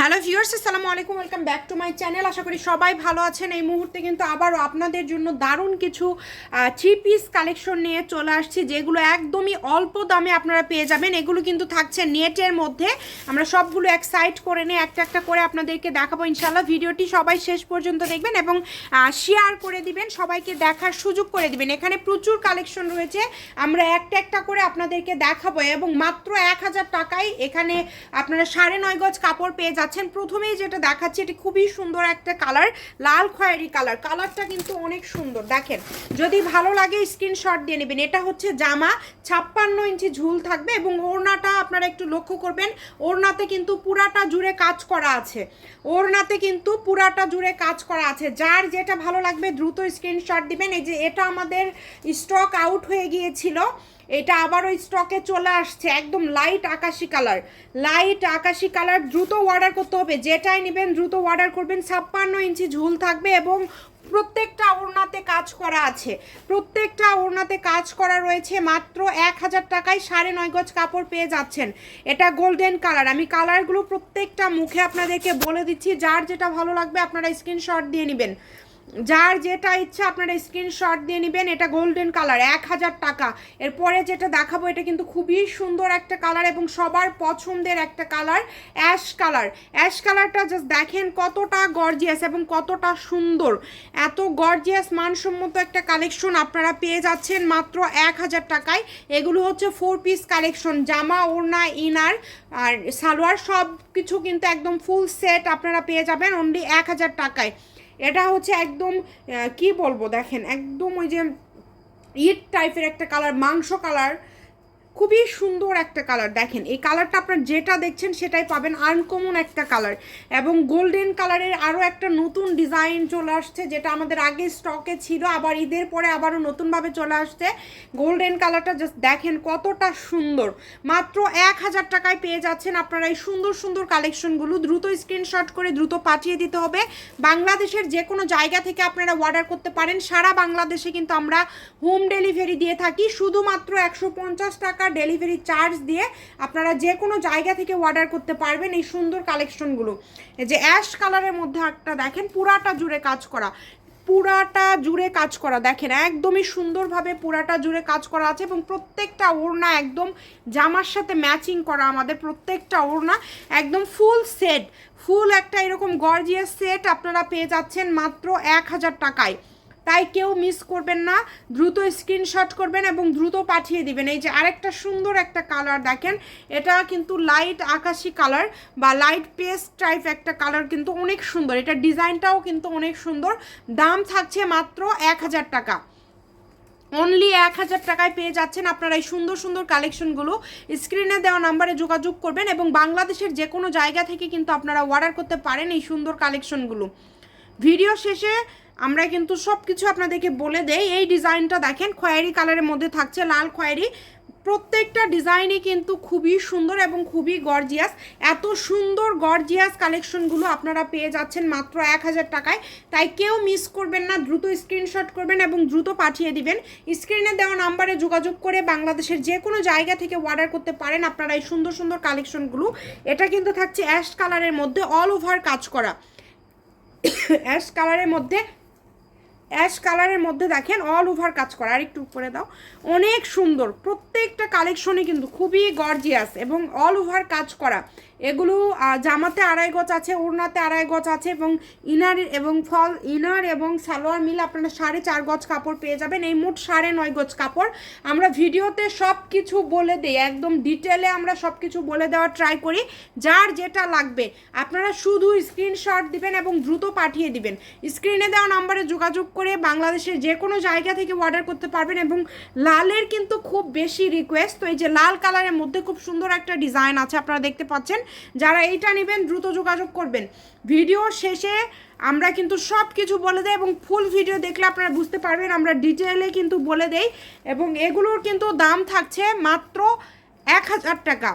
Hello viewers, আসসালামু আলাইকুম, welcome back to my channel. আশা করি সবাই ভালো আছেন। এই মুহূর্তে কিন্তু আবারও আপনাদের জন্য দারুণ কিছু থ্রি পিস কালেকশন নিয়ে চলে আসছি, যেগুলো একদমই অল্প দামে আপনারা পেয়ে যাবেন। এগুলো কিন্তু থাকছে নেটের মধ্যে। আমরা সবগুলো এক সাইড করে নিয়ে একটা একটা করে আপনাদেরকে দেখাবো ইনশাল্লাহ। ভিডিওটি সবাই শেষ পর্যন্ত দেখবেন এবং শেয়ার করে দিবেন, সবাইকে দেখার সুযোগ করে দিবেন। এখানে প্রচুর কালেকশন রয়েছে, আমরা একটা একটা করে আপনাদেরকে দেখাবো এবং মাত্র 1000 টাকায় এখানে আপনারা 9.5 গজ কাপড় পেয়ে যাচ্ছেন। প্রথমেই যেটা দেখাচ্ছি, এটি খুবই সুন্দর একটা কালার, লাল খয়েরি কালার। কালারটা কিন্তু অনেক সুন্দর, দেখেন। যদি ভালো লাগে স্ক্রিনশট দিয়ে নেবেন। এটা হচ্ছে জামা, 56 ইঞ্চি ঝুল থাকবে এবং ওড়নাটা আপনারা একটু লক্ষ্য করবেন, ওড়নাতে কিন্তু পুরাটা জুড়ে কাজ করা আছে। ওড়নাতে কিন্তু পুরাটা জুড়ে কাজ করা আছে। যার যেটা ভালো লাগবে দ্রুত স্ক্রিনশট দিবেন। এই যে এটা আমাদের স্টক আউট হয়ে গিয়েছিল, এটা আবার ওই স্টকে চলে আসছে। একদম লাইট আকাশি কালার, লাইট আকাশি কালার। দ্রুত অর্ডার করতে হবে, যেটাই নেবেন দ্রুত অর্ডার করবেন। 56 ইঞ্চি ঝুল থাকবে এবং প্রত্যেকটা ওড়নাতে কাজ করা আছে, প্রত্যেকটা ওড়নাতে কাজ করা রয়েছে। মাত্র 1000 টাকায় 9.5 গজ কাপড় পেয়ে যাচ্ছেন। এটা গোল্ডেন কালার। আমি কালারগুলো প্রত্যেকটা মুখে আপনাদেরকে বলে দিচ্ছি, যার যেটা ভালো লাগবে আপনারা স্ক্রিনশট দিয়ে নেবেন। যার যেটা ইচ্ছা আপনারা স্ক্রিনশট দিয়ে নেবেন। এটা গোল্ডেন কালার, 1000 টাকা। এরপরে যেটা দেখাবো এটা কিন্তু খুবই সুন্দর একটা কালার এবং সবার পছন্দের একটা কালার, অ্যাশ কালার। অ্যাশ কালারটা জাস্ট দেখেন কতটা গর্জিয়াস এবং কতটা সুন্দর। এত গর্জিয়াস মানসম্মত একটা কালেকশন আপনারা পেয়ে যাচ্ছেন মাত্র 1000 টাকায়। এগুলো হচ্ছে 4 পিস কালেকশন, জামা, ওড়না, ইনার আর সালোয়ার সব কিছু কিন্তু একদম ফুল সেট আপনারা পেয়ে যাবেন অনলি 1000 টাকায়। এটা হচ্ছে একদম কি বলবো, দেখেন একদম ওই যে ইট টাইপের একটা কালার, মাংস কালার, খুবই সুন্দর একটা কালার। দেখেন এই কালারটা আপনারা যেটা দেখছেন সেটাই পাবেন, আনকমন একটা কালার। এবং গোল্ডেন কালারের আরও একটা নতুন ডিজাইন চলে আসছে, যেটা আমাদের আগে স্টকে ছিল, আবার ঈদের পরে আবারও নতুনভাবে চলে আসছে। গোল্ডেন কালারটা জাস্ট দেখেন কতটা সুন্দর। মাত্র 1000 টাকায় পেয়ে যাচ্ছেন আপনারা এই সুন্দর সুন্দর কালেকশনগুলো। দ্রুত স্ক্রিনশট করে দ্রুত পাঠিয়ে দিতে হবে। বাংলাদেশের যে কোনো জায়গা থেকে আপনারা অর্ডার করতে পারেন। সারা বাংলাদেশে কিন্তু আমরা হোম ডেলিভারি দিয়ে থাকি। শুধুমাত্র 150 টাকা ডেলিভারি চার্জ দিয়ে আপনারা যে কোনো জায়গা থেকে অর্ডার করতে পারবেন এই সুন্দর কালেকশনগুলো। এই যে অ্যাশ কালারের মধ্যে একটা দেখেন, পুরাটা জুড়ে কাজ করা, পুরাটা জুড়ে কাজ করা। দেখেন একদমই সুন্দরভাবে পুরাটা জুড়ে কাজ করা আছে এবং প্রত্যেকটা ওড়না একদম জামার সাথে ম্যাচিং করা। আমাদের প্রত্যেকটা ওড়না একদম ফুল সেট, ফুল একটা এরকম গর্জিয়াস সেট আপনারা পেয়ে যাচ্ছেন মাত্র 1000 টাকায়। তাই কেউ মিস করবেন না, দ্রুত স্ক্রিনশট করবেন এবং দ্রুত পাঠিয়ে দিবেন। এই যে আরেকটা সুন্দর একটা কালার দেখেন, এটা কিন্তু লাইট আকাশি কালার বা লাইট পেস্ট টাইপ একটা কালার, কিন্তু অনেক সুন্দর। এটা ডিজাইনটাও কিন্তু অনেক সুন্দর। দাম থাকছে মাত্র 1000 টাকা, অনলি 1000 টাকায় পেয়ে যাচ্ছেন আপনারা এই সুন্দর সুন্দর কালেকশনগুলো। স্ক্রিনে দেওয়া নাম্বারে যোগাযোগ করবেন এবং বাংলাদেশের যে কোনো জায়গা থেকে কিন্তু আপনারা অর্ডার করতে পারেন এই সুন্দর কালেকশনগুলো। ভিডিও শেষে আমরা কিন্তু সব কিছু আপনাদেরকে বলে দেই। এই ডিজাইনটা দেখেন খয়েরি কালারের মধ্যে থাকছে, লাল খয়েরি। প্রত্যেকটা ডিজাইনই কিন্তু খুবই সুন্দর এবং খুবই গর্জিয়াস। এত সুন্দর গর্জিয়াস কালেকশনগুলো আপনারা পেয়ে যাচ্ছেন মাত্র 1000 টাকায়। তাই কেউ মিস করবেন না, দ্রুত স্ক্রিনশট করবেন এবং দ্রুত পাঠিয়ে দিবেন। স্ক্রিনে দেওয়া নাম্বারে যোগাযোগ করে বাংলাদেশের যে কোনো জায়গা থেকে অর্ডার করতে পারেন আপনারা এই সুন্দর সুন্দর কালেকশনগুলো। এটা কিন্তু থাকছে অ্যাশ কালারের মধ্যে, অল ওভার কাজ করা। অ্যাশ কালারের মধ্যে, অ্যাশ কালারের মধ্যে দেখেন অল ওভার কাজ করা। আর একটু উপরে দাও, অনেক সুন্দর। প্রত্যেকটা কালেকশনই কিন্তু খুবই গর্জিয়াস এবং অল ওভার কাজ করা। এগুলো জামাতে 2.5 গজ আছে, ওড়নাতে 2.5 গজ আছে এবং ইনার এবং ফল ইনার এবং সালোয়ার মিলে আপনারা 4.5 গজ কাপড় পেয়ে যাবেন। এই মোট 9.5 গজ কাপড়। আমরা ভিডিওতে সব কিছু বলে দিই, একদম ডিটেলে আমরা সব কিছু বলে দেওয়ার ট্রাই করি। যার যেটা লাগবে আপনারা শুধু স্ক্রিনশট দিবেন এবং দ্রুত পাঠিয়ে দিবেন। স্ক্রিনে দেওয়া নাম্বারে যোগাযোগ করে বাংলাদেশের যে কোনো জায়গা থেকে অর্ডার করতে পারবেন। এবং লালের কিন্তু খুব বেশি রিকোয়েস্ট, তো এই যে লাল কালারের মধ্যে খুব সুন্দর একটা ডিজাইন আছে আপনারা দেখতে পাচ্ছেন। যারা এইটা নেবেন দ্রুত যোগাযোগ করবেন। ভিডিও শেষে আমরা কিন্তু সব কিছু বলে দেই এবং ফুল ভিডিও দেখলে আপনারা বুঝতে পারবেন, আমরা ডিটেলে কিন্তু বলে দেই। এবং এগুলোর কিন্তু দাম থাকছে মাত্র 1000 টাকা।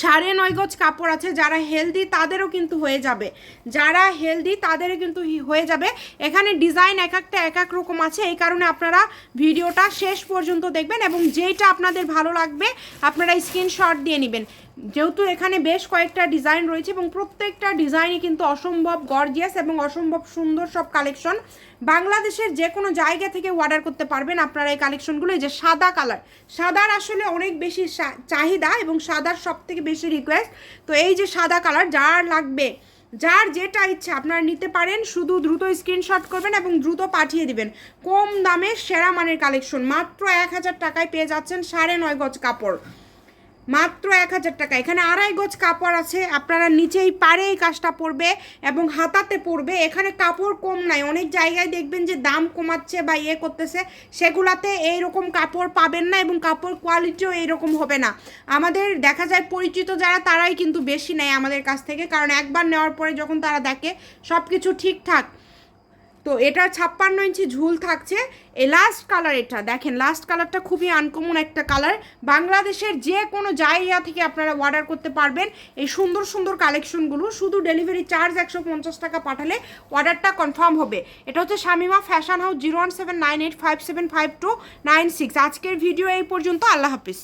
9.5 গজ কাপড় আছে। যারা হেলদি তাদেরও কিন্তু হয়ে যাবে, যারা হেলদি তাদেরও কিন্তু হয়ে যাবে। এখানে ডিজাইন এক একটা এক এক রকম আছে, এই কারণে আপনারা ভিডিওটা শেষ পর্যন্ত দেখবেন এবং যেইটা আপনাদের ভালো লাগবে আপনারা স্ক্রিনশট দিয়ে নেবেন। যেহেতু এখানে বেশ কয়েকটা ডিজাইন রয়েছে এবং প্রত্যেকটা ডিজাইনই কিন্তু অসম্ভব গর্জিয়াস এবং অসম্ভব সুন্দর সব কালেকশন। বাংলাদেশের যে কোনো জায়গা থেকে অর্ডার করতে পারবেন আপনারা এই কালেকশনগুলো। এই যে সাদা কালার, সাদার আসলে অনেক বেশি চাহিদা এবং সাদার সব থেকে বেশি রিকোয়েস্ট। তো এই যে সাদা কালার, যার লাগবে, যার যেটা ইচ্ছা আপনারা নিতে পারেন, শুধু দ্রুত স্ক্রিনশট করবেন এবং দ্রুত পাঠিয়ে দিবেন। কম দামে সেরা মানের কালেকশন, মাত্র 1000 টাকায় পেয়ে যাচ্ছেন 9.5 গজ কাপড়, মাত্র 1000 টাকা। এখানে 2.5 গজ কাপড় আছে, আপনারা নিচেই পারে এই কাজটা পরবে এবং হাতাতে পরবে। এখানে কাপড় কম নাই, অনেক জায়গায় দেখবেন যে দাম কমাচ্ছে বা ইয়ে করতেছে, সেগুলাতে এইরকম কাপড় পাবেন না এবং কাপড় কোয়ালিটিও এইরকম হবে না। আমাদের দেখা যায় পরিচিত যারা, তারাই কিন্তু বেশি নেয় আমাদের কাছ থেকে, কারণ একবার নেওয়ার পরে যখন তারা দেখে সব কিছু ঠিকঠাক। তো এটা 56 ইঞ্চি ঝুল থাকছে। এই লাস্ট কালার, এটা দেখেন লাস্ট কালারটা খুবই আনকমন একটা কালার। বাংলাদেশের যে কোনো জায়গা থেকে আপনারা অর্ডার করতে পারবেন এই সুন্দর সুন্দর কালেকশনগুলো। শুধু ডেলিভারি চার্জ 150 টাকা পাঠালে অর্ডারটা কনফার্ম হবে। এটা হচ্ছে শামিমা ফ্যাশন হাউস, 01798575296। আজকের ভিডিও এই পর্যন্ত, আল্লাহ হাফিজ।